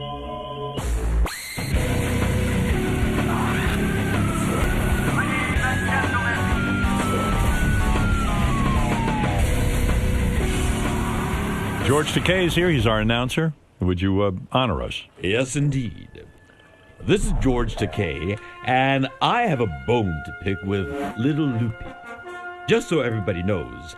George Takei is here. He's our announcer. Would you honor us? Yes, indeed. This is George Takei, and I have a bone to pick with Little Loopy. Just so everybody knows,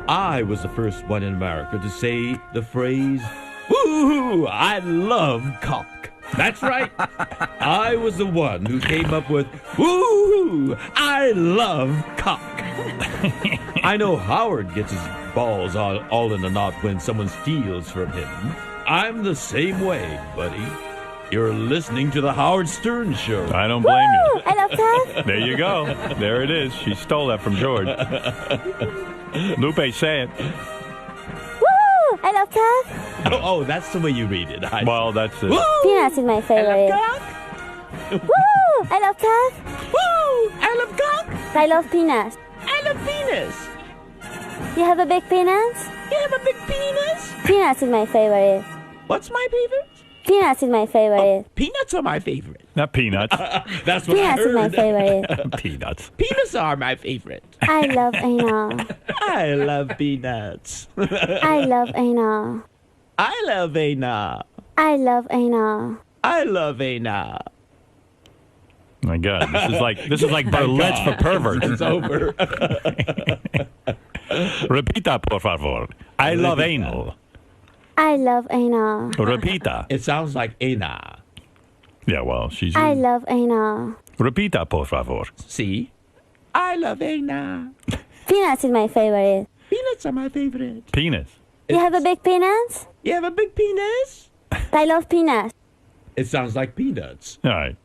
I was the first one in America to say the phrase, "Woo-hoo, I love cock." That's right. I was the one who came up with, "Woo-hoo, I love cock." I know Howard gets his balls all in a knot when someone steals from him. I'm the same way, buddy. You're listening to the Howard Stern Show. I don't blame you. I love that. There you go. There it is. She stole that from George. Lupe, say it. Woo! I love that. Oh, that's the way you read it. Well, that's it. Peanuts is my favorite. Woo! I love that. Woo! I love cock. I love peanuts. I love penis. You have a big penis? You have a big penis? Peanuts is my favorite. What's my favorite? Peanuts is my favorite. Peanuts are my favorite. Not peanuts. That's what I Peanuts is my heard. favorite. Peanuts. Peanuts are my favorite. I love anal. I love peanuts. I love anal. I love Anna. I love anal. I love Anna. My God, this is like burlesque for perverts. It's over. Repita, por favor. I love anal. I love anal. Repita. It sounds like Anna. Yeah, well, she's... I love anal. Repita, por favor. See? I love Anna. Peanuts is my favorite. Peanuts are my favorite. Penis. You have a big penis? You have a big penis? I love peanuts. It sounds like peanuts. All right.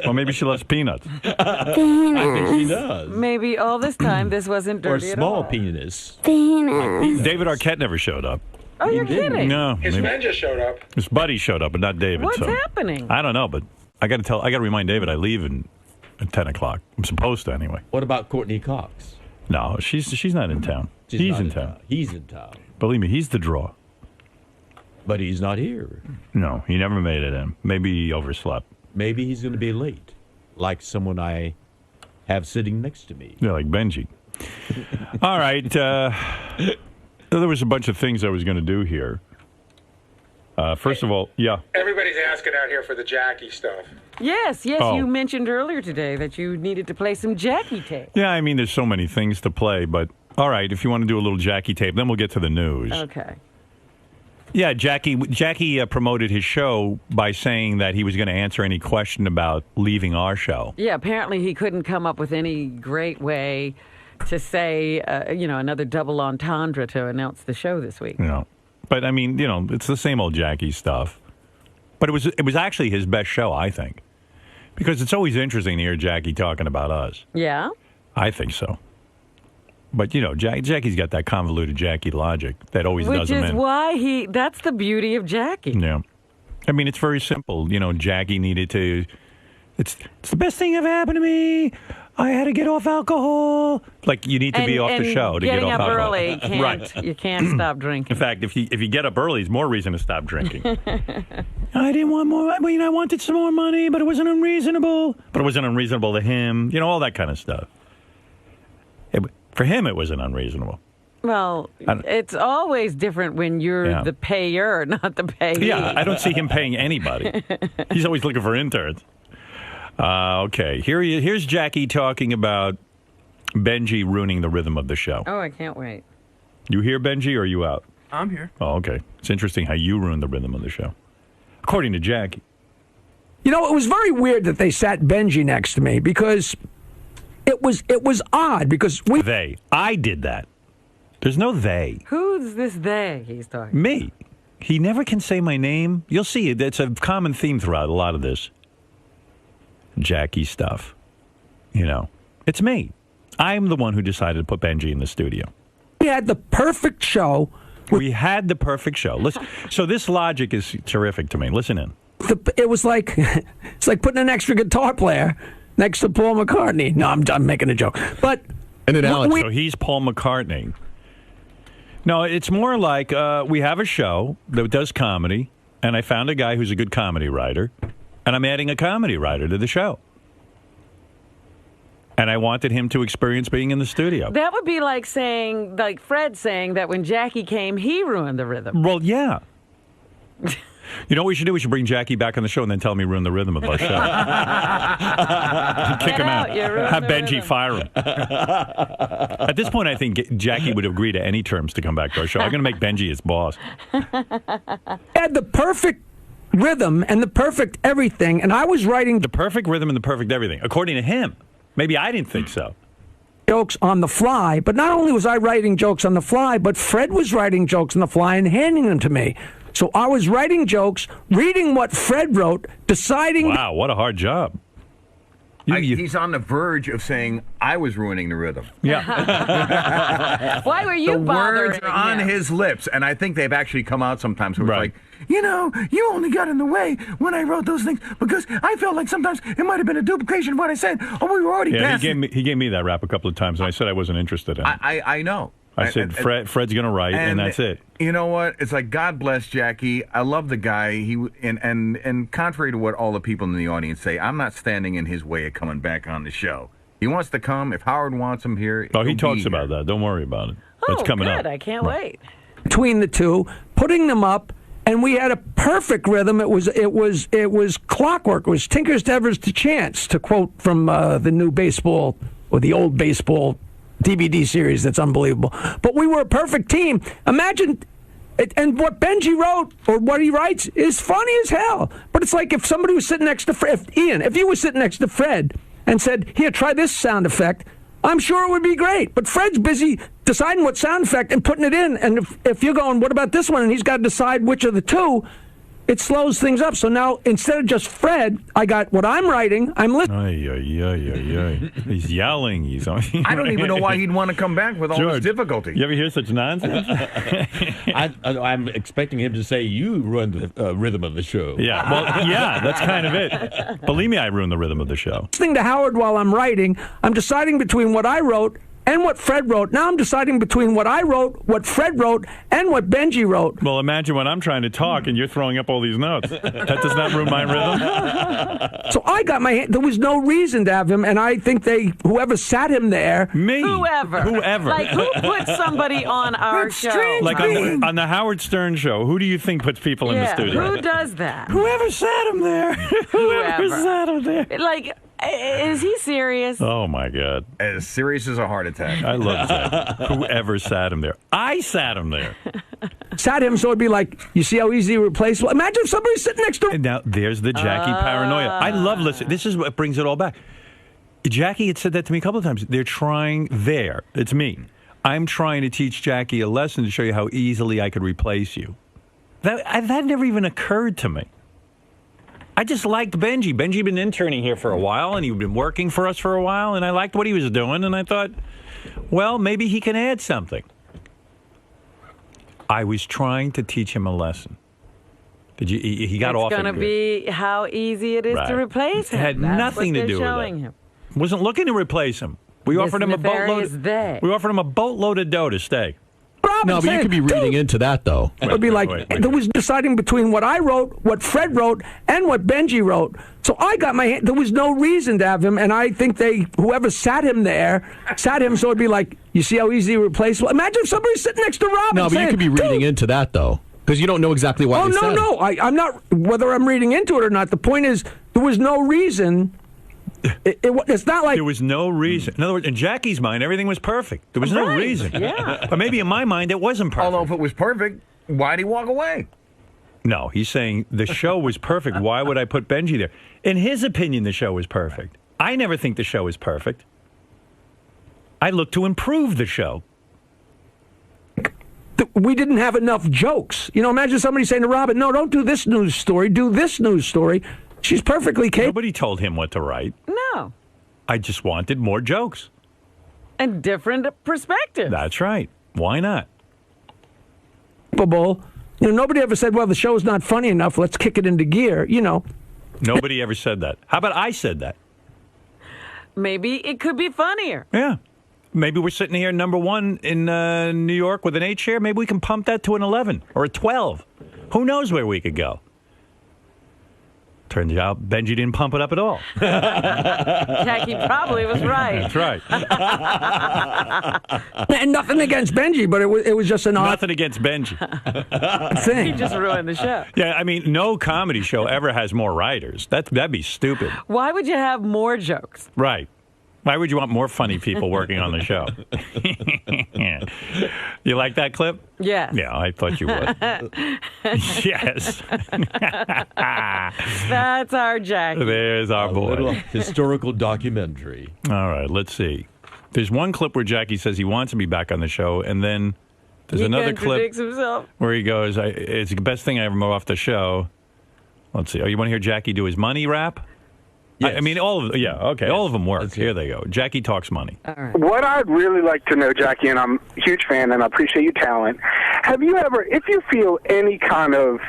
Well, maybe she loves peanuts. I think she does. Maybe all this time this wasn't Or dirty at small all. penis. Penis. David Arquette never showed up. Oh, you're didn't. kidding? No. His maybe- friend just showed up. His buddy showed up, but not David. What's so. happening? I don't know, but I got to remind David I leave at 10 o'clock. I'm supposed to anyway. What about Courtney Cox? No, she's not in town. She's He's not in town. He's in town. Believe me, he's the draw. But he's not here. No, he never made it in. Maybe he overslept. Maybe he's going to be late. Like someone I have sitting next to me. Yeah, like Benji. All right. There was a bunch of things I was going to do here. First of all, yeah. Everybody's asking out here for the Jackie stuff. Yes, Oh. you mentioned earlier today that you needed to play some Jackie tape. Yeah, I mean, there's so many things to play, but all right, if you want to do a little Jackie tape, then we'll get to the news. Okay. Yeah, Jackie promoted his show by saying that he was going to answer any question about leaving our show. Yeah, apparently he couldn't come up with any great way to say, another double entendre to announce the show this week. You know, but I mean, it's the same old Jackie stuff. But it was actually his best show, I think, because it's always interesting to hear Jackie talking about us. Yeah? I think so. But, Jackie's got that convoluted Jackie logic that always does him in. Which is why that's the beauty of Jackie. Yeah. I mean, it's very simple. Jackie needed to... It's the best thing ever happened to me. I had to get off alcohol. Like, you need to be off the show to get off alcohol. Getting up early, Right. You can't stop drinking. In fact, if you get up early, it's more reason to stop drinking. I didn't want more. I wanted some more money, but it wasn't unreasonable. But it wasn't unreasonable to him. All that kind of stuff. For him, it wasn't unreasonable. Well, it's always different when you're the payer, not the payee. Yeah, I don't see him paying anybody. He's always looking for interns. Okay, here's Jackie talking about Benji ruining the rhythm of the show. Oh, I can't wait. You here, Benji, or are you out? I'm here. Oh, okay. It's interesting how you ruined the rhythm of the show. According to Jackie. It was very weird that they sat Benji next to me because it was odd because I did that. There's no they. Who's this they he's talking? Me. He never can say my name. You'll see it. It's a common theme throughout a lot of this Jackie stuff. It's me. I'm the one who decided to put Benji in the studio. We had the perfect show. We had the perfect show. Listen, so this logic is terrific to me. Listen in. It was like it's like putting an extra guitar player next to Paul McCartney. No, I'm making a joke. But and then Alex. So he's Paul McCartney. No, it's more like we have a show that does comedy, and I found a guy who's a good comedy writer, and I'm adding a comedy writer to the show. And I wanted him to experience being in the studio. That would be like Fred saying that when Jackie came, he ruined the rhythm. Well, yeah. You know what we should do? We should bring Jackie back on the show and then tell him he ruined the rhythm of our show. Kick him out. Have Benji fire him. At this point, I think Jackie would agree to any terms to come back to our show. I'm going to make Benji his boss. Had the perfect rhythm and the perfect everything, and I was writing The perfect rhythm and the perfect everything, according to him. Maybe I didn't think so. jokes on the fly. But not only was I writing jokes on the fly, but Fred was writing jokes on the fly and handing them to me. So I was writing jokes, reading what Fred wrote, deciding. Wow, what a hard job. He's on the verge of saying, I was ruining the rhythm. Yeah. Why were you The bothering words are on him? his lips, and I think they've actually come out sometimes. Where Right. it's like, you only got in the way when I wrote those things because I felt like sometimes it might have been a duplication of what I said, or we were already Yeah, past it. he gave me that rap a couple of times, and I said I wasn't interested in it. I know. I said, Fred's going to write, and that's it. You know what? It's like, God bless Jackie. I love the guy. And contrary to what all the people in the audience say, I'm not standing in his way of coming back on the show. He wants to come. If Howard wants him here, Oh, he he'll talks be about here. that. Don't worry about it. That's Oh, coming good. up. I can't wait. between the two, putting them up, and we had a perfect rhythm. It was clockwork. It was Tinker's Devers to Chance, to quote from the new baseball or the old baseball DVD series. That's unbelievable. But we were a perfect team. Imagine. And what Benji wrote, or what he writes, is funny as hell. But it's like if somebody was sitting next to Fred, if you were sitting next to Fred and said, here, try this sound effect, I'm sure it would be great. But Fred's busy deciding what sound effect and putting it in. And if you're going, what about this one? And he's got to decide which of the two, it slows things up. So now, instead of just Fred, I got what I'm writing, I'm listening. He's yelling. I don't even know why he'd want to come back with all this George, difficulty. You ever hear such nonsense? I'm expecting him to say you ruined the rhythm of the show. Yeah, well, yeah, that's kind of it. Believe me, I ruined the rhythm of the show. Listening to Howard while I'm writing, I'm deciding between what I wrote and what Fred wrote. Now I'm deciding between what I wrote, what Fred wrote, and what Benji wrote. Well, imagine when I'm trying to talk and you're throwing up all these notes. That does not ruin my rhythm. So I got my hand. There was no reason to have him, and I think whoever sat him there. Me. Whoever. Like, who put somebody on our That's show? strange. Like on the Howard Stern show, who do you think puts people in the Yeah, studio? who does that? Whoever sat him there. Whoever sat him there. Like, is he serious? Oh, my God. As serious as a heart attack. I love that. Whoever sat him there. I sat him there. Sat him, so it'd be like, you see how easy replaceable. Imagine if somebody's sitting next to him. And now there's the Jackie paranoia. I love listening. This is what brings it all back. Jackie had said that to me a couple of times. It's me. I'm trying to teach Jackie a lesson to show you how easily I could replace you. That never even occurred to me. I just liked Benji. Benji had been interning here for a while, and he'd been working for us for a while, and I liked what he was doing, and I thought, well, maybe he can add something. I was trying to teach him a lesson. He got off. It's going to be how easy it is to replace him. It had That's nothing what to do they're with showing it. him. Wasn't looking to replace him. We This offered him a nefarious boatload. they. We offered him a boatload of dough to stay. No, but you could be reading into that, though. It would be like, wait. there was deciding between what I wrote, what Fred wrote, and what Benji wrote. So I got my hand. There was no reason to have him, and I think whoever sat him there, sat him, so it'd be like, you see how easy replaceable. Imagine if somebody's sitting next to Rob. No, but you could be reading into that, though. Because you don't know exactly why they said it. I'm not, whether I'm reading into it or not. The point is, there was no reason. It's not like There was no reason. In other words, in Jackie's mind, everything was perfect. There was no Right. reason. Yeah. But maybe in my mind, it wasn't perfect. Although if it was perfect, why'd he walk away? No, he's saying the show was perfect. Why would I put Benji there? In his opinion, the show was perfect. I never think the show is perfect. I look to improve the show. we didn't have enough jokes. Imagine somebody saying to Robin, no, don't do this news story, do this news story. She's perfectly capable. Nobody told him what to write. No. I just wanted more jokes. And different perspectives. That's right. Why not? Nobody ever said, well, the show's not funny enough, let's kick it into gear, Nobody ever said that. How about I said that? Maybe it could be funnier. Yeah. Maybe we're sitting here number one in New York with an 8 share. Maybe we can pump that to an 11 or a 12. Who knows where we could go? Turns out Benji didn't pump it up at all. Jackie probably was right. That's right. And nothing against Benji, but it was just an odd Nothing against Benji. thing. He just ruined the show. Yeah, I mean, no comedy show ever has more writers. That'd be stupid. Why would you have more jokes? Right. Why would you want more funny people working on the show? You like that clip? Yes. Yeah, I thought you would. Yes. That's our Jackie. There's our A boy. little historical documentary. All right, let's see. There's one clip where Jackie says he wants to be back on the show, and then there's He another clip contradicts himself. where he goes, it's the best thing I ever moved off the show. Let's see. Oh, you want to hear Jackie do his money rap? Yes. I mean, all of all of them work. Let's hear Here they go. Jackie talks money. All right. What I'd really like to know, Jackie, and I'm a huge fan and I appreciate your talent, have you ever, if you feel any kind of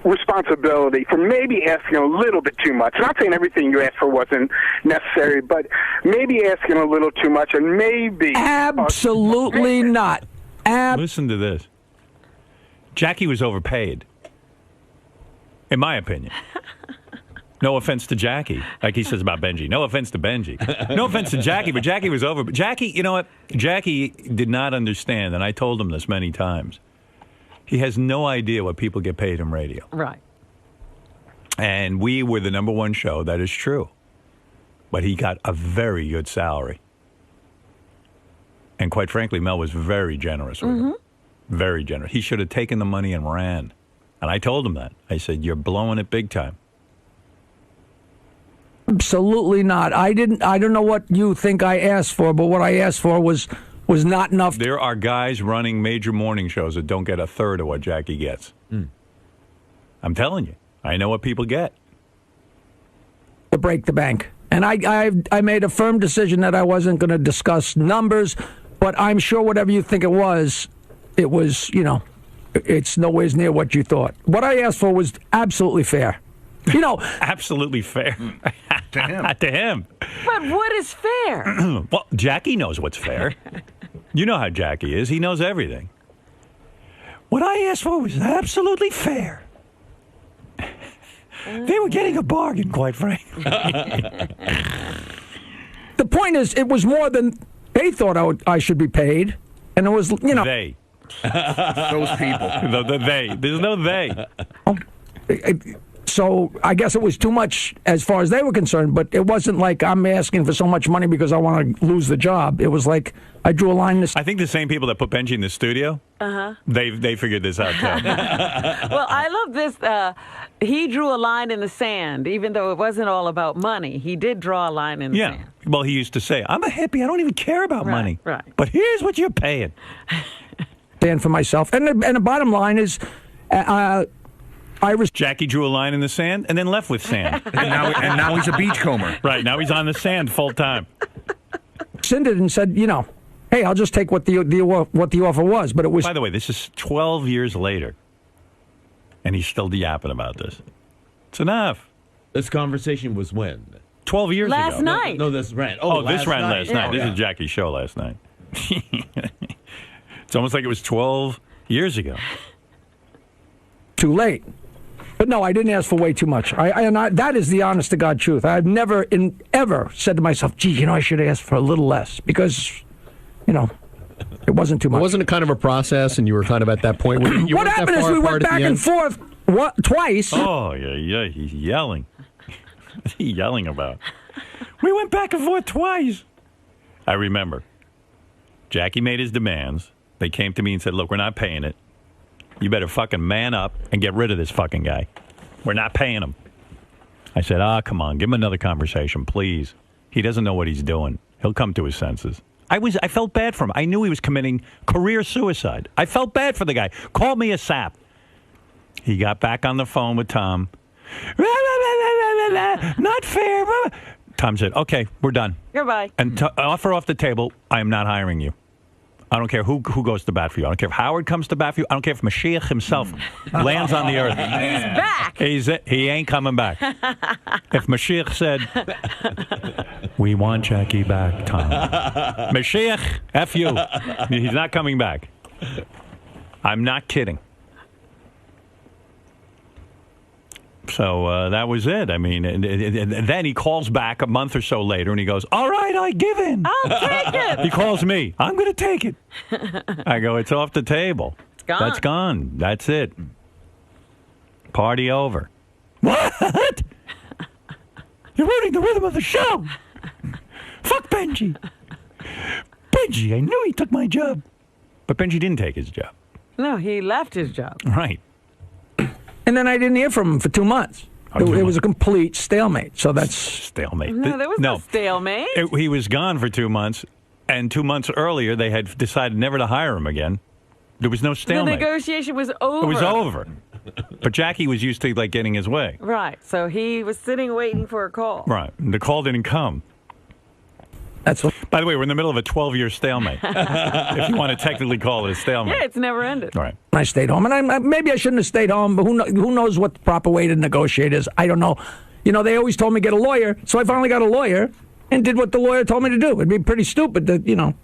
responsibility for maybe asking a little bit too much, not saying everything you asked for wasn't necessary, but maybe asking a little too much and maybe... Absolutely not. Listen to this. Jackie was overpaid, in my opinion. No offense to Jackie, like he says about Benji. No offense to Benji. No offense to Jackie, but Jackie was over. Jackie, you know what? Jackie did not understand, and I told him this many times. He has no idea what people get paid in radio. Right. And we were the number one show. That is true. But he got a very good salary. And quite frankly, Mel was very generous with him. Very generous. He should have taken the money and ran. And I told him that. I said, you're blowing it big time. Absolutely not. I don't know what you think I asked for, but what I asked for was not enough. There are guys running major morning shows that don't get a third of what Jackie gets. I'm telling you. I know what people get. To break the bank. And I made a firm decision that I wasn't going to discuss numbers, but I'm sure whatever you think it was, it's nowhere near what you thought. What I asked for was absolutely fair. Absolutely fair. To him. To him. But what is fair? Well, Jackie knows what's fair. You know how Jackie is. He knows everything. What I asked for was absolutely fair. They were getting a bargain, quite frankly. The point is, it was more than they thought I should be paid. And it was, They. Those people. The they. There's no they. So I guess it was too much as far as they were concerned, but it wasn't like I'm asking for so much money because I want to lose the job. It was like I drew a line in the I think the same people that put Benji in the studio, they figured this out, too. Well, I love this. He drew a line in the sand, even though it wasn't all about money. He did draw a line in the sand. Well, he used to say, I'm a hippie. I don't even care about money. Right. But here's what you're paying. stand for myself. And the bottom line is, Jackie drew a line in the sand and then left with sand. and now he's a beachcomber. Right, now he's on the sand full time. Rescinded and said, hey, I'll just take what the offer was. But it was. By the way, this is 12 years later, and he's still yapping about this. It's enough. This conversation was when? 12 years Last ago. night. No, this ran. This ran last night. This is Jackie's show last night. It's almost like it was 12 years ago. Too late. But no, I didn't ask for way too much. That is the honest to God truth. I've never ever said to myself, gee, I should ask for a little less because, it wasn't too much. Wasn't it kind of a process and you were kind of at that point where you what weren't that happened is far we apart went at the back and end? forth twice. Oh, yeah, he's yelling. What's he yelling about? We went back and forth twice. I remember. Jackie made his demands. They came to me and said, look, we're not paying it. You better fucking man up and get rid of this fucking guy. We're not paying him. I said, come on, give him another conversation, please. He doesn't know what he's doing. He'll come to his senses. I felt bad for him. I knew he was committing career suicide. I felt bad for the guy. Called me a sap. He got back on the phone with Tom. Not fair. Tom said, okay, we're done. Goodbye. And offer off the table, I am not hiring you. I don't care who goes to bat for you. I don't care if Howard comes to bat for you. I don't care if Mashiach himself lands on the earth. He's back. He ain't coming back. If Mashiach said, we want Jackie back, Tom. Mashiach, F you. He's not coming back. I'm not kidding. So that was it. I mean, and then he calls back a month or so later, and he goes, all right, I give in. I'll take it. He calls me. I'm going to take it. I go, it's off the table. It's gone. That's gone. That's it. Party over. What? You're ruining the rhythm of the show. Fuck Benji. Benji, I knew he took my job. But Benji didn't take his job. No, he left his job. Right. And then I didn't hear from him for 2 months. It was a complete stalemate. So that's stalemate. No, there was no stalemate. He was gone for 2 months, and 2 months earlier they had decided never to hire him again. There was no stalemate. The negotiation was over. It was over. But Jackie was used to like getting his way. Right. So he was sitting waiting for a call. Right. The call didn't come. That's what. By the way, we're in the middle of a 12-year stalemate. If you want to technically call it a stalemate. Yeah, it's never ended. All right. I stayed home, and maybe I shouldn't have stayed home. But who knows what the proper way to negotiate is? I don't know. You know, they always told me get a lawyer, so I finally got a lawyer and did what the lawyer told me to do. It'd be pretty stupid that your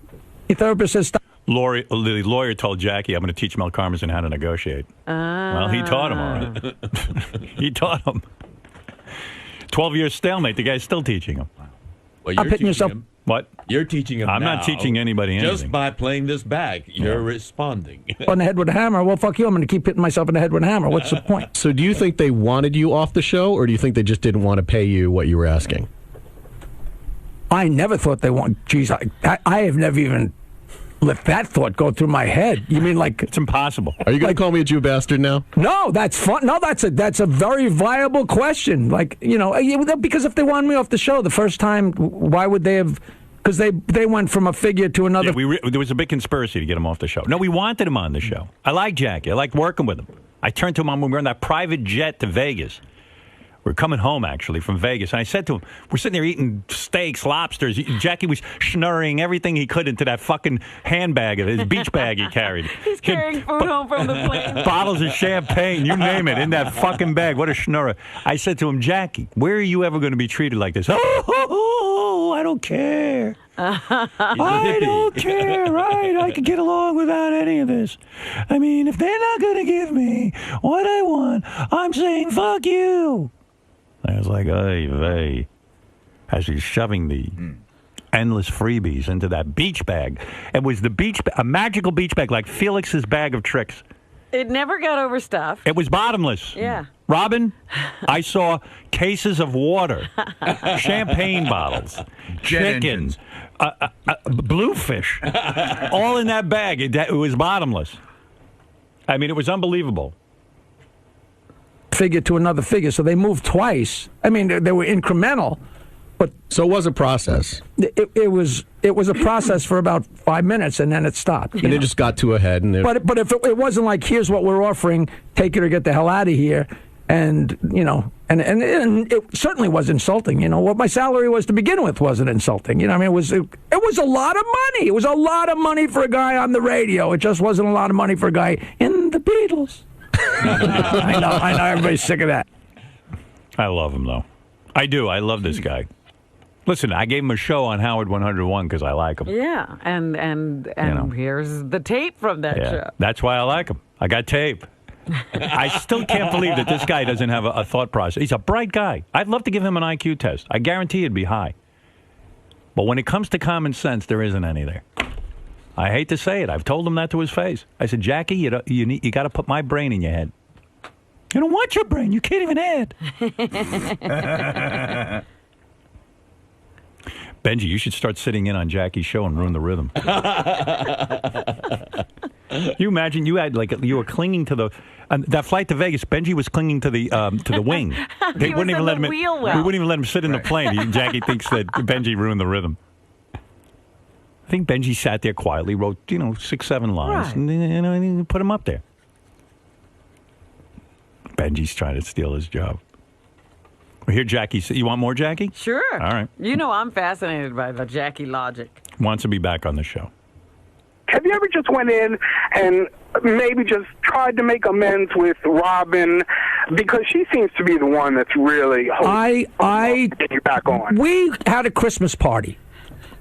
therapist says stop. The lawyer told Jackie, I'm going to teach Mel Karmazin how to negotiate. Well, he taught him, all right. He taught him. 12-year stalemate. The guy's still teaching him. Well, you're pitting yourself. him. What? You're teaching him I'm now. not teaching anybody anything. Just by playing this back, you're responding. On the head with a hammer. Well, fuck you. I'm going to keep hitting myself in the head with a hammer. What's the point? So do you think they wanted you off the show, or do you think they just didn't want to pay you what you were asking? I never thought they want. Geez, I have never even let that thought go through my head. You mean like it's impossible? Are you going to call me a Jew bastard now? No, that's fun. No, that's a very viable question. Like because if they wanted me off the show the first time, why would they have? Because they went from a figure to another. Yeah, there was a big conspiracy to get him off the show. No, we wanted him on the show. I like Jackie. I like working with him. I turned to him when we were on that private jet to Vegas. We're coming home, actually, from Vegas. And I said to him, we're sitting there eating steaks, lobsters. Jackie was schnurring everything he could into that fucking handbag, his beach bag he carried. He's carrying food home from the plane. Bottles of champagne, you name it, in that fucking bag. What a schnurrer. I said to him, Jackie, where are you ever going to be treated like this? Oh, I don't care. I don't care, right? I could get along without any of this. I mean, if they're not going to give me what I want, I'm saying fuck you. I was like, ay, vey, as he's shoving the endless freebies into that beach bag. It was a magical beach bag, like Felix's bag of tricks. It never got overstuffed. It was bottomless. Yeah. Robin, I saw cases of water, champagne bottles, chicken, bluefish, all in that bag. It was bottomless. I mean, it was unbelievable. Figure to another figure, so they moved twice. I mean, they were incremental, but so it was a process. It was a process for about 5 minutes, and then it stopped. And it just got to a head. And but if it wasn't like, here's what we're offering, take it or get the hell out of here, and and it certainly was insulting. What my salary was to begin with wasn't insulting. I mean, it was a lot of money. It was a lot of money for a guy on the radio. It just wasn't a lot of money for a guy in the Beatles. I know. Everybody's sick of that. I love him, though. I do. I love this guy. Listen, I gave him a show on Howard 101 because I like him. Yeah, and here's the tape from that show. That's why I like him. I got tape. I still can't believe that this guy doesn't have a thought process. He's a bright guy. I'd love to give him an IQ test. I guarantee it'd be high. But when it comes to common sense, there isn't any there. I hate to say it. I've told him that to his face. I said, Jackie, you got to put my brain in your head. You don't want your brain. You can't even add. Benji, you should start sitting in on Jackie's show and ruin the rhythm. You imagine you were clinging to the that flight to Vegas. Benji was clinging to the wing. They wouldn't even let him. We wouldn't even let him sit in the plane. Jackie thinks that Benji ruined the rhythm. I think Benji sat there quietly, wrote 6, 7 lines, and put him up there. Benji's trying to steal his job. We hear Jackie. You want more, Jackie? Sure. All right. I'm fascinated by the Jackie logic. Wants to be back on the show. Have you ever just went in and maybe just tried to make amends with Robin, because she seems to be the one that's really get you back on? We had a Christmas party.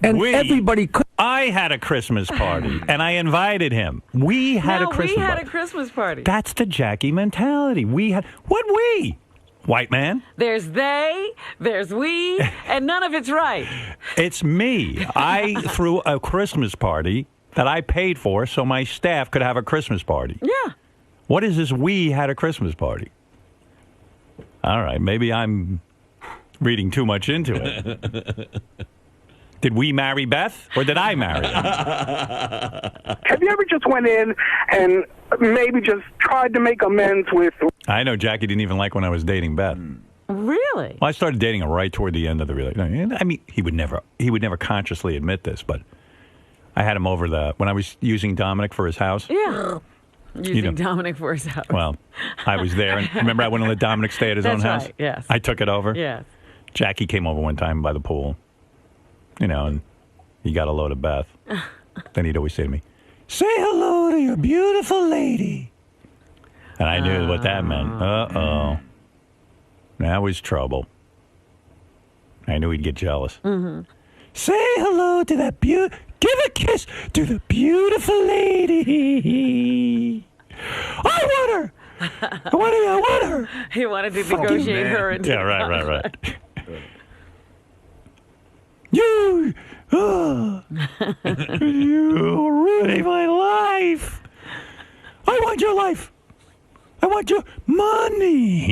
And everybody could. I had a Christmas party, and I invited him. We had a Christmas party. Christmas party. That's the Jackie mentality. We had... What we? White man? There's they, there's we, and none of it's right. It's me. I threw a Christmas party that I paid for so my staff could have a Christmas party. Yeah. What is this we had a Christmas party? All right, maybe I'm reading too much into it. Did we marry Beth, or did I marry her? Have you ever just went in and maybe just tried to make amends with... I know Jackie didn't even like when I was dating Beth. Really? Well, I started dating her right toward the end of the relationship. I mean, he would never consciously admit this, but I had him over when I was using Dominic for his house. Yeah. Using Dominic for his house. Well, I was there, and remember I went to let Dominic stay at his own house? Right, yes. I took it over? Yes. Jackie came over one time by the pool, and he got a load of Beth. Then he'd always say to me, "Say hello to your beautiful lady." And I knew what that meant. Uh-oh. That was trouble. I knew he'd get jealous. Mm-hmm. Say hello to that give a kiss to the beautiful lady. I want her. I want her. He wanted to negotiate her into... Yeah, right. You ruining my life. I want your life. I want your money.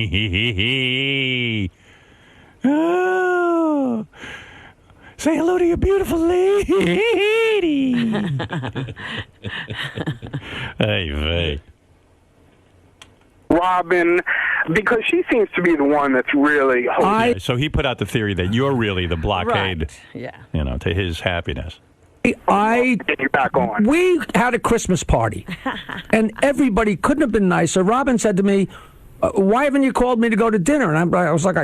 Oh. Say hello to your beautiful lady. Hey. Robin, because she seems to be the one that's really... So he put out the theory that you're really the blockade, Right. Yeah. To his happiness. Get you back on. We had a Christmas party, and everybody couldn't have been nicer. Robin said to me, "Why haven't you called me to go to dinner?" And I was like,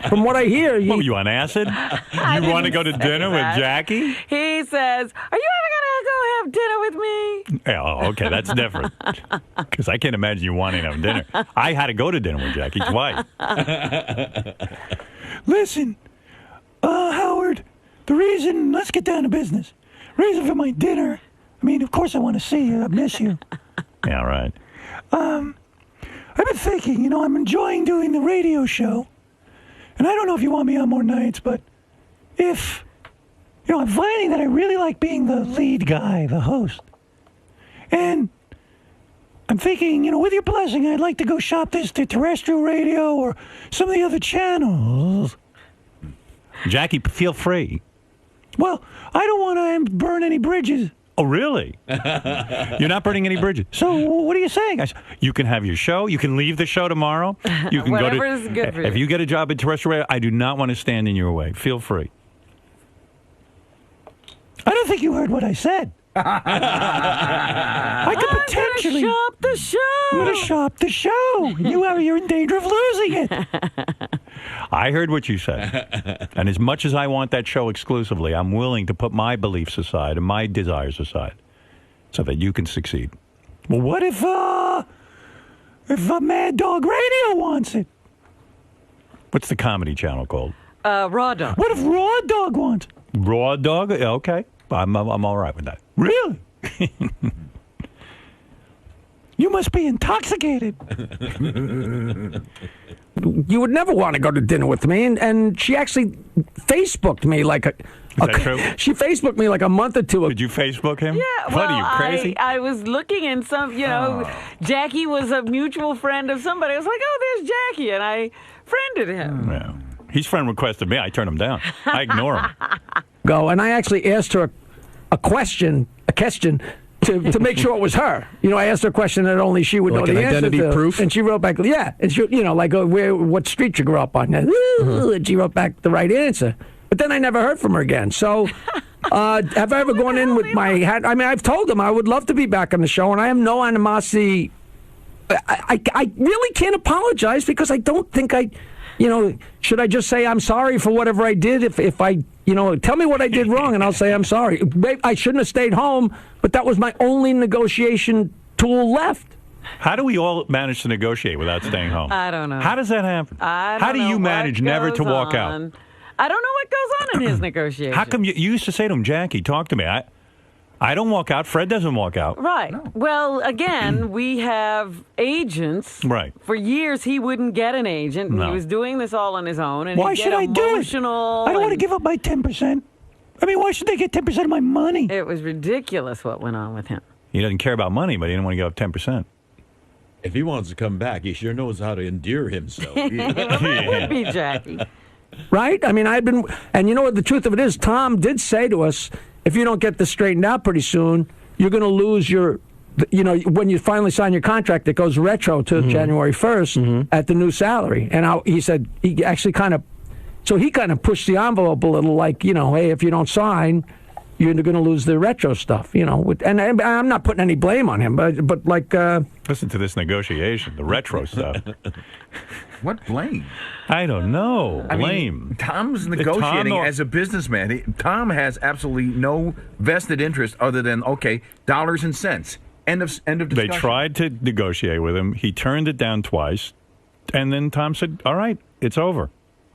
from what I hear, What were you on acid? You want to go to dinner with Jackie? He says, "Are you ever going to go have dinner with me?" Oh, okay, that's different. Because I can't imagine you wanting to have dinner. I had to go to dinner with Jackie twice. Listen, Howard, let's get down to business. Reason for my dinner, of course I want to see you. I miss you. Yeah, right. I've been thinking, I'm enjoying doing the radio show. And I don't know if you want me on more nights, but if, I'm finding that I really like being the lead guy, the host. And I'm thinking, with your blessing, I'd like to go shop this to terrestrial radio or some of the other channels. Jackie, feel free. Well, I don't want to burn any bridges. Oh, really? You're not burning any bridges. So what are you saying? You can have your show. You can leave the show tomorrow. You can Whatever go to, is good for you. If you get a job at terrestrial radio, I do not want to stand in your way. Feel free. I don't think you heard what I said. I could potentially shop the show. I'm going to shop the show. You're in danger of losing it. I heard what you said. And as much as I want that show exclusively, I'm willing to put my beliefs aside and my desires aside so that you can succeed. Well, what if Mad Dog Radio wants it? What's the comedy channel called? Raw Dog. What if Raw Dog wants it? Raw Dog? Okay. I'm all right with that. Really? You must be intoxicated. You would never want to go to dinner with me, and she actually Facebooked me Is that true? She Facebooked me like a month or two ago. Did you Facebook him? Yeah, What well, are you, crazy? I was looking in some, Jackie was a mutual friend of somebody. I was like, oh, there's Jackie, and I friended him. Yeah. He's friend requested me. I turn him down. I ignore him. And I actually asked her a question to make sure it was her. I asked her a question that only she would know Like the an answer identity to. proof? And she wrote back, yeah. And she, what street you grew up on. And she wrote back the right answer. But then I never heard from her again. So have I ever gone in with my hat? I've told them I would love to be back on the show, and I have no animosity. I really can't apologize because I don't think should I just say I'm sorry for whatever I did? If I, tell me what I did wrong and I'll say I'm sorry. I shouldn't have stayed home, but that was my only negotiation tool left. How do we all manage to negotiate without staying home? I don't know. How does that happen? How do you manage never to walk out? I don't know what goes on in his negotiation. How come you used to say to him, Jackie, talk to me? I don't walk out. Fred doesn't walk out. Right. No. Well, again, we have agents. Right. For years, he wouldn't get an agent. And He was doing this all on his own. And why should I do it? I don't want to give up my 10%. I mean, why should they get 10% of my money? It was ridiculous what went on with him. He doesn't care about money, but he didn't want to give up 10%. If he wants to come back, he sure knows how to endear himself. That would be Jackie. Right? I mean, and you know what the truth of it is? Tom did say to us, if you don't get this straightened out pretty soon, you're going to lose your, when you finally sign your contract, it goes retro to January 1st at the new salary. And he said, he actually kind of pushed the envelope a little, like, hey, if you don't sign, you're going to lose the retro stuff, and I'm not putting any blame on him, but like... Listen to this negotiation, the retro stuff. What blame? I don't know. I Blame. mean, Tom's negotiating as a businessman. Tom has absolutely no vested interest other than, okay, dollars and cents. End of discussion. They tried to negotiate with him. He turned it down twice. And then Tom said, all right, it's over.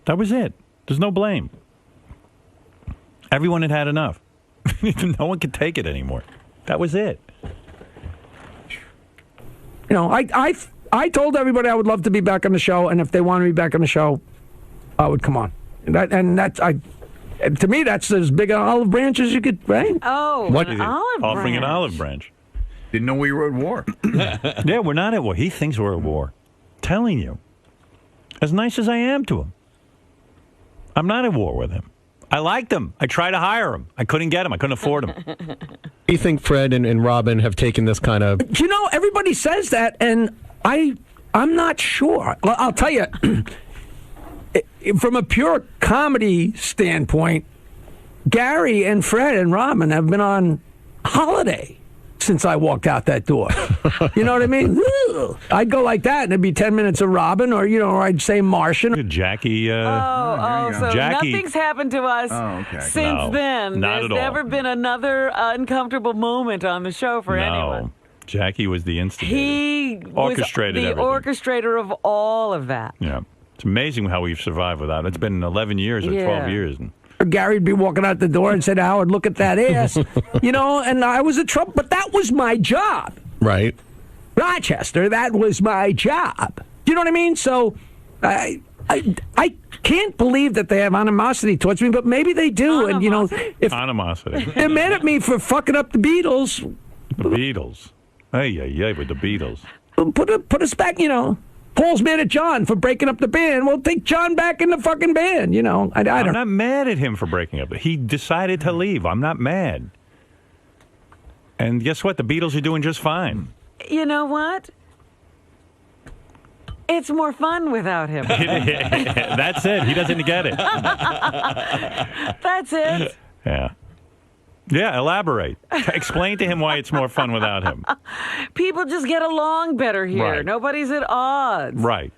That was it. There's no blame. Everyone had enough. No one could take it anymore. That was it. I told everybody I would love to be back on the show, and if they wanted me back on the show, I would come on. To me, that's as big an olive branch as you could, right? Oh, what an olive branch. Offering an olive branch. Didn't know we were at war. Yeah, we're not at war. He thinks we're at war. Telling you. As nice as I am to him. I'm not at war with him. I liked him. I tried to hire him. I couldn't get him. I couldn't afford him. Do you think Fred and Robin have taken this kind of... Everybody says that, and I'm not sure. I'll tell you, from a pure comedy standpoint, Gary and Fred and Robin have been on holiday since I walked out that door. You know what I mean? I'd go like that, and it'd be 10 minutes of Robin, or I'd say Martian. Jackie. So Jackie. Nothing's happened to us since then. Not There's at all. never been another uncomfortable moment on the show for anyone. Jackie was the instigator. He orchestrated was the orchestrator of all of that. Yeah. It's amazing how we've survived without it. It's been 11 years or 12 years. Gary'd be walking out the door and said, Howard, look at that ass. And I was in trouble, but that was my job. Right. Rochester, that was my job. You know what I mean? So I can't believe that they have animosity towards me, but maybe they do. Animosity? And, if animosity. They're mad at me for fucking up the Beatles. The Beatles. Hey, with the Beatles. Put us back, Paul's mad at John for breaking up the band. Well, take John back in the fucking band, I'm not mad at him for breaking up. He decided to leave. I'm not mad. And guess what? The Beatles are doing just fine. You know what? It's more fun without him. That's it. He doesn't get it. That's it. Yeah. Yeah, elaborate. Explain to him why it's more fun without him. People just get along better here. Right. Nobody's at odds. Right.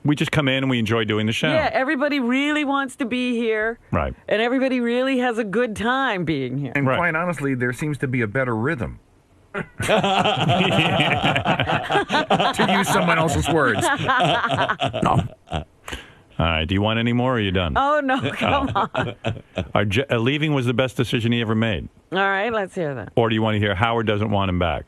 We just come in and we enjoy doing the show. Yeah, everybody really wants to be here. Right. And everybody really has a good time being here. And quite honestly, there seems to be a better rhythm. To use someone else's words. No. All right. Do you want any more, or are you done? Oh, no. Come on. Leaving was the best decision he ever made. All right. Let's hear that. Or do you want to hear Howard doesn't want him back?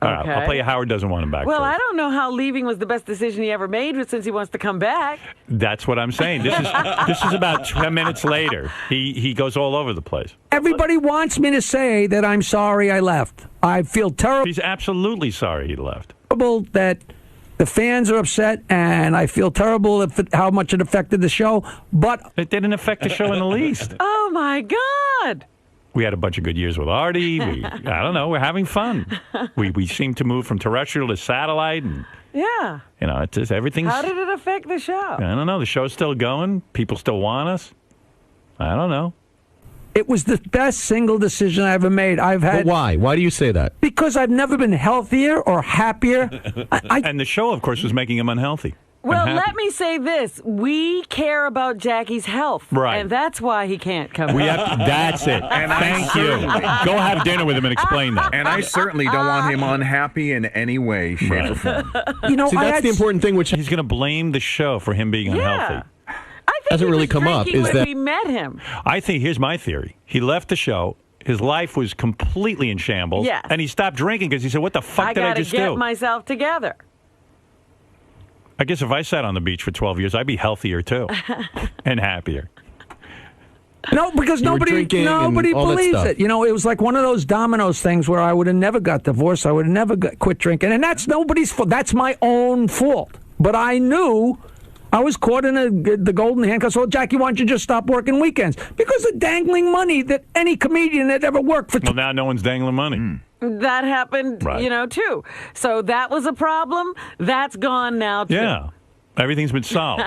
All right, I'll play you Howard doesn't want him back. Well, first. I don't know how leaving was the best decision he ever made since he wants to come back. That's what I'm saying. This is about 10 minutes later. He goes all over the place. Everybody wants me to say that I'm sorry I left. I feel terrible. He's absolutely sorry he left. That the fans are upset, and I feel terrible how much it affected the show. But it didn't affect the show in the least. Oh, my God. We had a bunch of good years with Artie. I don't know. We're having fun. We seem to move from terrestrial to satellite. And, yeah. It's just everything's... How did it affect the show? I don't know. The show's still going. People still want us. I don't know. It was the best single decision I ever made. But why? Why do you say that? Because I've never been healthier or happier. And the show, of course, was making him unhealthy. Well, let me say this. We care about Jackie's health. Right. And that's why he can't come back. That's it. And Thank you. Go have dinner with him and explain that. And I certainly don't want him unhappy in any way, shape, or form. See, that's the important thing, which he's going to blame the show for him being unhealthy. I think hasn't really come up. Is that we met him? I think, here's my theory. He left the show His life was completely in shambles. Yes. And he stopped drinking because he said, what the fuck did I just do? I got to get myself together. I guess if I sat on the beach for 12 years, I'd be healthier, too. And happier. No, because nobody believes it. You know, it was like one of those dominoes things where I would have never got divorced. I would have never quit drinking. And that's nobody's fault. That's my own fault. But I knew I was caught in the golden handcuffs. Well, Jackie, why don't you just stop working weekends? Because of dangling money that any comedian that ever worked for... Well, now no one's dangling money. That happened, too. So that was a problem. That's gone now, too. Yeah. Everything's been solved.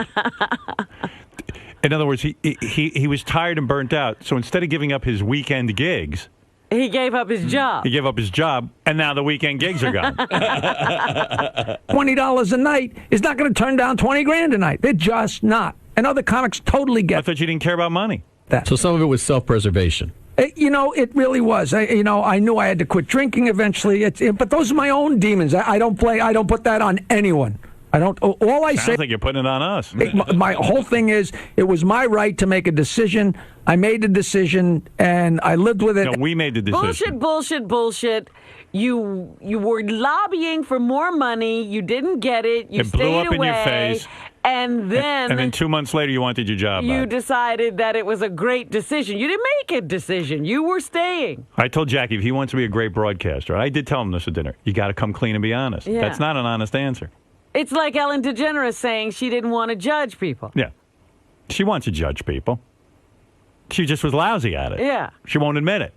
In other words, he was tired and burnt out. So instead of giving up his weekend gigs... He gave up his job. He gave up his job, and now the weekend gigs are gone. $20 a night is not going to turn down $20,000 a night. They're just not. And other comics totally get I thought you didn't care about money. that. So some of it was self-preservation. It really was. I knew I had to quit drinking eventually. But those are my own demons. I don't put that on anyone. I don't. All I say. Sounds like you're putting it on us. My whole thing is, it was my right to make a decision. I made the decision, and I lived with it. No, we made the decision. Bullshit. You were lobbying for more money. You didn't get it. You stayed blew up away. in your face. And then 2 months later, you wanted your job you back. decided that it was a great decision. You didn't make a decision. You were staying. I told Jackie, if he wants to be a great broadcaster, I did tell him this at dinner, you got to come clean and be honest. Yeah. That's not an honest answer. It's like Ellen DeGeneres saying she didn't want to judge people. Yeah. She wants to judge people. She just was lousy at it. Yeah. She won't admit it.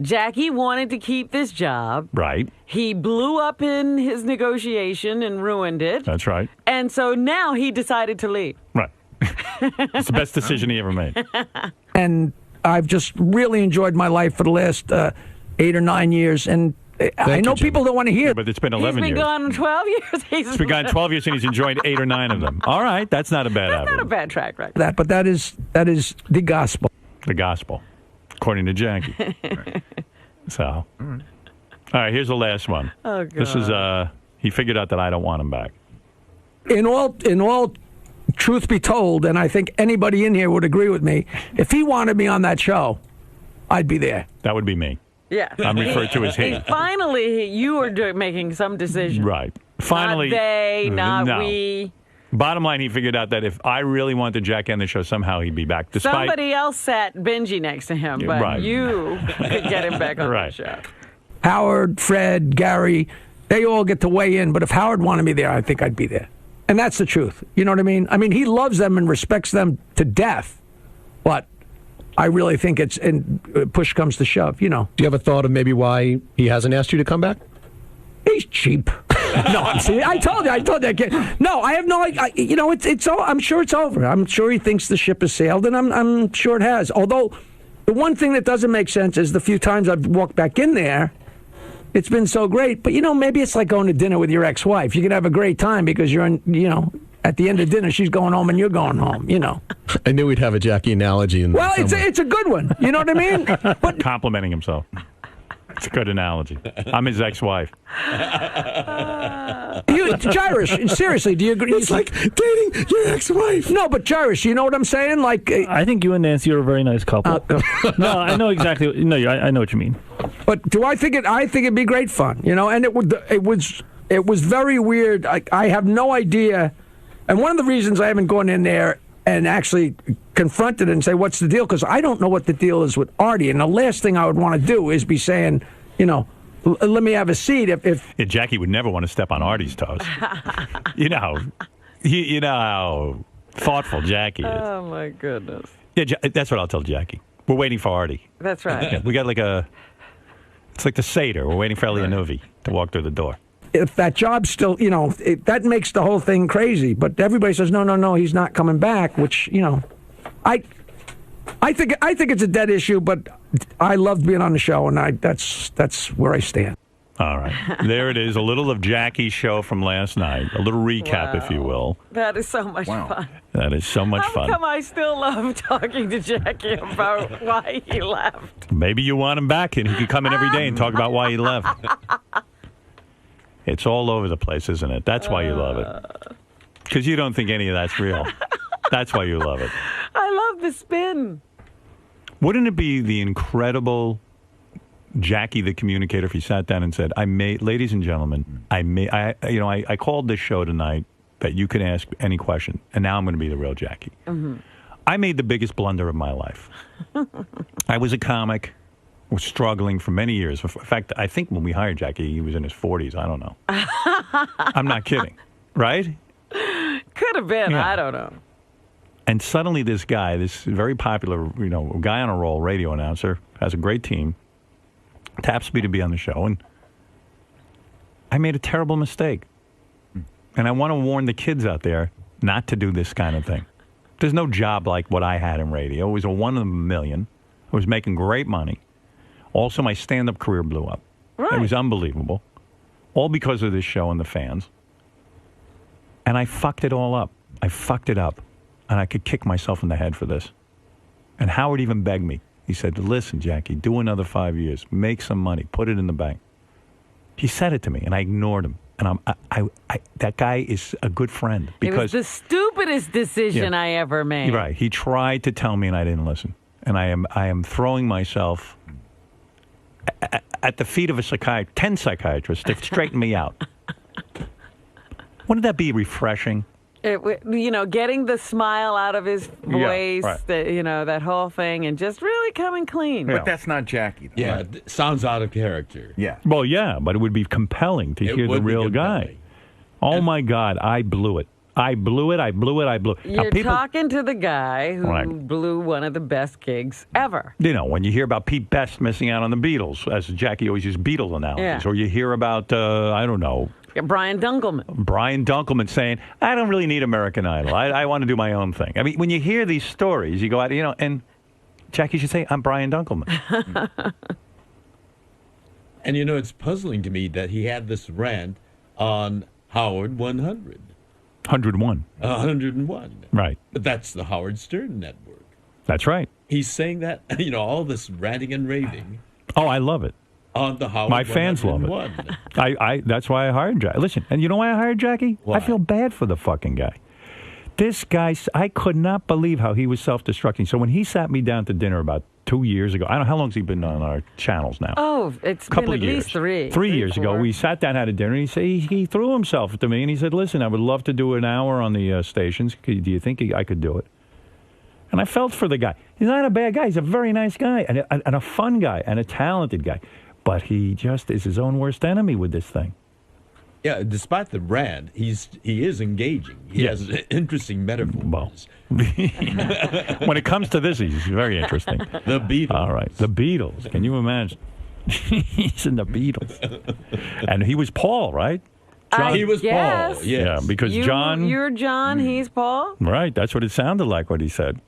Jackie wanted to keep this job. Right. He blew up in his negotiation and ruined it. That's right. And so now he decided to leave. Right. It's the best decision he ever made. And I've just really enjoyed my life for the last 8 or 9 years. And I know people don't want to hear. But it's been 11 years. He's been gone 12 years. He's been gone 12 years and he's enjoyed 8 or 9 of them. All right. That's not a bad average. Not a bad track record. But that is the gospel. The gospel, according to Jackie. So, all right, here's the last one. Oh, God. This is, he figured out that I don't want him back. In all truth be told, and I think anybody in here would agree with me, if he wanted me on that show, I'd be there. That would be me. Yeah. I'm referred to as he. Finally, you were making some decision. Right. Finally. Not they, not no. we. Bottom line, he figured out that if I really wanted Jack on the show, somehow he'd be back. Despite Somebody else sat Benji next to him, but right. you could get him back on Right. the show. Howard, Fred, Gary, they all get to weigh in. But if Howard wanted me there, I think I'd be there. And that's the truth. You know what I mean? I mean, he loves them and respects them to death. But I really think push comes to shove, you know. Do you have a thought of maybe why he hasn't asked you to come back? He's cheap. No, I told you. No, I have no idea. I'm sure it's over. I'm sure he thinks the ship has sailed, and I'm sure it has. Although, the one thing that doesn't make sense is the few times I've walked back in there, it's been so great. But, maybe it's like going to dinner with your ex-wife. You can have a great time because you're at the end of dinner, she's going home and you're going home, I knew we'd have a Jackie analogy in there. Well, it's a good one. You know what I mean? But complimenting himself. It's a good analogy. I'm his ex-wife. Jairus, seriously, do you agree? It's like dating your ex-wife. No, but Jairus, you know what I'm saying? Like, I think you and Nancy are a very nice couple. No, I know exactly. No, I know what you mean. But do I think it? I think it'd be great fun, and it was very weird. I have no idea. And one of the reasons I haven't gone in there and actually confronted it and say, what's the deal? Because I don't know what the deal is with Artie. And the last thing I would want to do is be saying, let me have a seat. Yeah, Jackie would never want to step on Artie's toes. You know how thoughtful Jackie is. Oh, my goodness. Yeah, that's what I'll tell Jackie. We're waiting for Artie. That's right. Yeah, we got it's like the Seder. We're waiting for Elianuvi to walk through the door. If that job's still, that makes the whole thing crazy. But everybody says, no, he's not coming back, which, I think it's a dead issue, but I loved being on the show, and that's where I stand. All right. There it is, a little of Jackie's show from last night. A little recap, if you will. That is so much fun. That is so much fun. How come I still love talking to Jackie about why he left? Maybe you want him back, and he could come in every day and talk about why he left. It's all over the place, isn't it? That's why you love it. Because you don't think any of that's real. That's why you love it. I love the spin. Wouldn't it be the incredible Jackie, the communicator, if he sat down and said, ladies and gentlemen, I called this show tonight that you can ask any question, and now I'm going to be the real Jackie. Mm-hmm. I made the biggest blunder of my life. I was a comic, was struggling for many years. In fact, I think when we hired Jackie, he was in his 40s. I don't know. I'm not kidding. Right? Could have been. Yeah. I don't know. And suddenly this guy, this very popular, guy on a roll, radio announcer, has a great team, taps me to be on the show, and I made a terrible mistake. And I want to warn the kids out there not to do this kind of thing. There's no job like what I had in radio. It was a one in a million. I was making great money. Also, my stand-up career blew up. Right. It was unbelievable. All because of this show and the fans. And I fucked it all up. I fucked it up. And I could kick myself in the head for this. And Howard even begged me. He said, listen, Jackie, do another 5 years. Make some money. Put it in the bank. He said it to me, and I ignored him. And that guy is a good friend. Because it was the stupidest decision I ever made. Right. He tried to tell me, and I didn't listen. And I am throwing myself at the feet of 10 psychiatrists to straighten me out. Wouldn't that be refreshing? Getting the smile out of his voice, right. That whole thing, and just really coming clean. But that's not Jackie, though. Yeah, it sounds out of character. Yeah. Well, yeah, but it would be compelling to hear the real guy. Oh, my God, I blew it. I blew it. You're talking to the guy who blew one of the best gigs ever. When you hear about Pete Best missing out on the Beatles, as Jackie always used Beatles analogies, or you hear about, I don't know, Brian Dunkelman saying, I don't really need American Idol. I want to do my own thing. I mean, when you hear these stories, you go out, and Jackie should say, I'm Brian Dunkelman. And, it's puzzling to me that he had this rant on Howard 100. 101. 101. Right. But that's the Howard Stern network. That's right. He's saying that, all this ranting and raving. Oh, I love it. On the Howard My fans love it. That's why I hired Jackie. Listen, and you know why I hired Jackie? Why? I feel bad for the fucking guy. This guy, I could not believe how he was self-destructing. So when he sat me down to dinner about 2 years ago, I don't know, how long has he been on our channels now? Oh, it's been at least three. 3 years ago, we sat down, had a dinner, and he threw himself to me, and he said, listen, I would love to do an hour on the stations. Do you think I could do it? And I felt for the guy. He's not a bad guy. He's a very nice guy, and a fun guy, and a talented guy. But he just is his own worst enemy with this thing. Yeah, despite the rant, he is engaging. He has interesting metaphors. Well, when it comes to this, he's very interesting. The Beatles. All right, the Beatles. Can you imagine? He's in the Beatles. And he was Paul, right? John, he was Paul, yes. Yeah, because You're John, he's Paul? Right, that's what it sounded like, what he said.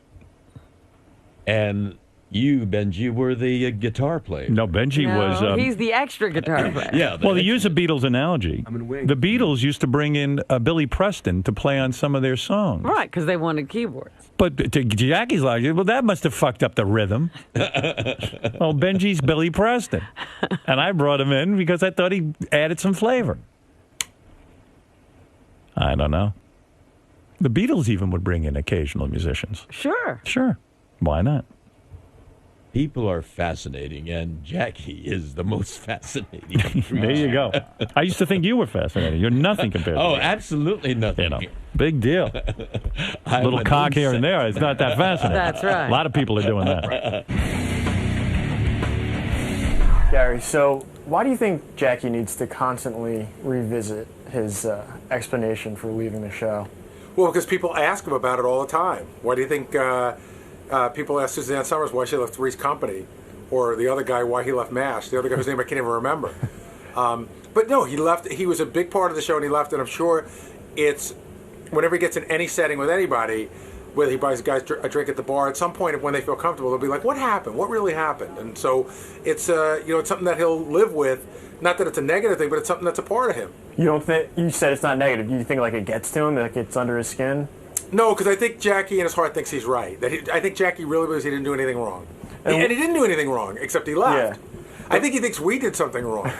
And you, Benji, were the guitar player. No, Benji was... he's the extra guitar player. Yeah. Well, they use a Beatles analogy. The Beatles used to bring in Billy Preston to play on some of their songs. Right, because they wanted keyboards. But to Jackie's logic, well, that must have fucked up the rhythm. Well, Benji's Billy Preston. And I brought him in because I thought he added some flavor. I don't know. The Beatles even would bring in occasional musicians. Sure. Why not? People are fascinating, and Jackie is the most fascinating. There you go. I used to think you were fascinating. You're nothing compared to me. Oh, absolutely nothing. Big deal. A little cock here and there. It's not that fascinating. That's right. A lot of people are doing that. Gary, so why do you think Jackie needs to constantly revisit his explanation for leaving the show? Well, because people ask him about it all the time. Why do you think... people ask Suzanne Summers why she left Three's Company, or the other guy why he left MASH, the other guy whose name I can't even remember. But no, he left. He was a big part of the show, and he left. And I'm sure it's whenever he gets in any setting with anybody, whether he buys guys a drink at the bar, at some point when they feel comfortable, they'll be like, "What happened? What really happened?" And so it's it's something that he'll live with. Not that it's a negative thing, but it's something that's a part of him. You don't think? You said it's not negative. Do you think like it gets to him, like it's under his skin? No, because I think Jackie in his heart thinks he's right. I think Jackie really believes he didn't do anything wrong. And he didn't do anything wrong, except he left. Yeah. I think he thinks we did something wrong.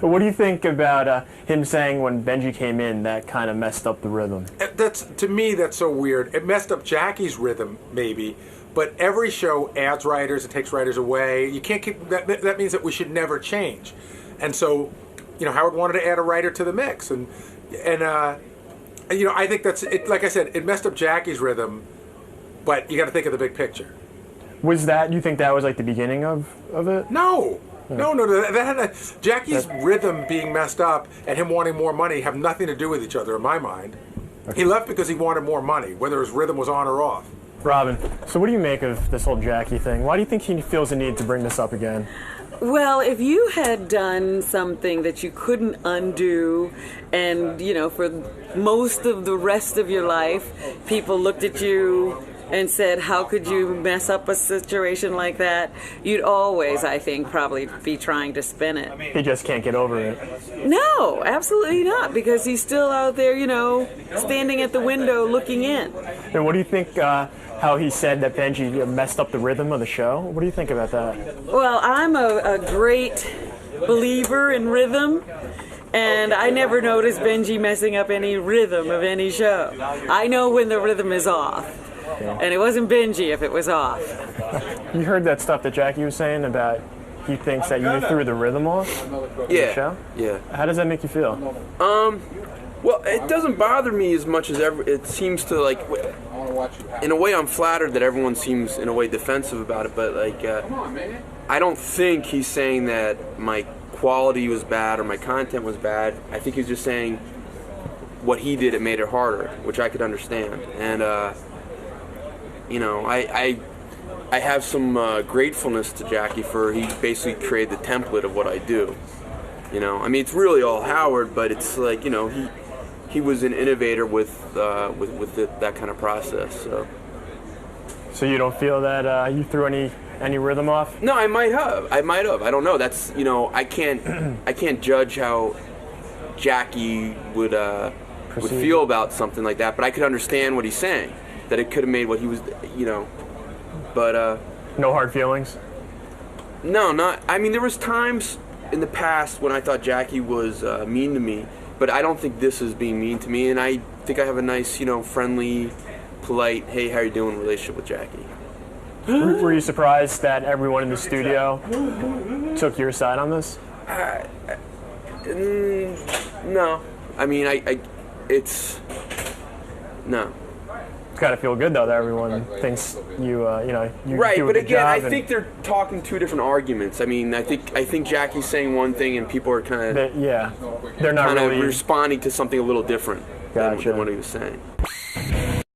What do you think about him saying when Benji came in that kind of messed up the rhythm? To me, that's so weird. It messed up Jackie's rhythm, maybe, But every show adds writers, it takes writers away. You can't keep that. That means that we should never change. And so, Howard wanted to add a writer to the mix, and I think that's it. Like I said, it messed up Jackie's rhythm, but you got to think of the big picture. You think that was like the beginning of it? No. No. Jackie's rhythm being messed up and him wanting more money have nothing to do with each other in my mind. Okay. He left because he wanted more money, whether his rhythm was on or off. Robin, so what do you make of this whole Jackie thing? Why do you think he feels the need to bring this up again? Well, if you had done something that you couldn't undo, and, for most of the rest of your life, people looked at you and said, how could you mess up a situation like that? You'd always, I think, probably be trying to spin it. He just can't get over it. No, absolutely not, because he's still out there, standing at the window looking in. And what do you think, how he said that Benji messed up the rhythm of the show? What do you think about that? Well, I'm a great believer in rhythm. And I never noticed Benji messing up any rhythm of any show. I know when the rhythm is off. Yeah. And it wasn't Benji if it was off. You heard that stuff that Jackie was saying about he thinks that you threw the rhythm off the show? Yeah. How does that make you feel? Well, it doesn't bother me as much as it seems to, like, in a way I'm flattered that everyone seems in a way defensive about it, but I don't think he's saying that my quality was bad or my content was bad. I think he's just saying what he did, it made it harder, which I could understand. And I have some gratefulness to Jackie for he basically created the template of what I do. It's really all Howard, but it's like, he was an innovator with that kind of process. So you don't feel that you threw any rhythm off? No, I might have. I don't know. That's I can't judge how Jackie would feel about something like that, but I could understand what he's saying. That it could have made what he was, but no hard feelings. No, not. I mean, there was times in the past when I thought Jackie was mean to me, but I don't think this is being mean to me, and I think I have a nice, friendly, polite, hey, how you doing relationship with Jackie. Were you surprised that everyone in the studio took your side on this? No. I mean, it's no. It's got to feel good though that everyone thinks you right, do a but good again, job I think they're talking two different arguments. I mean, I think Jackie's saying one thing and people are kind of they're not kind really of responding to something a little different Gotcha. than what he was saying.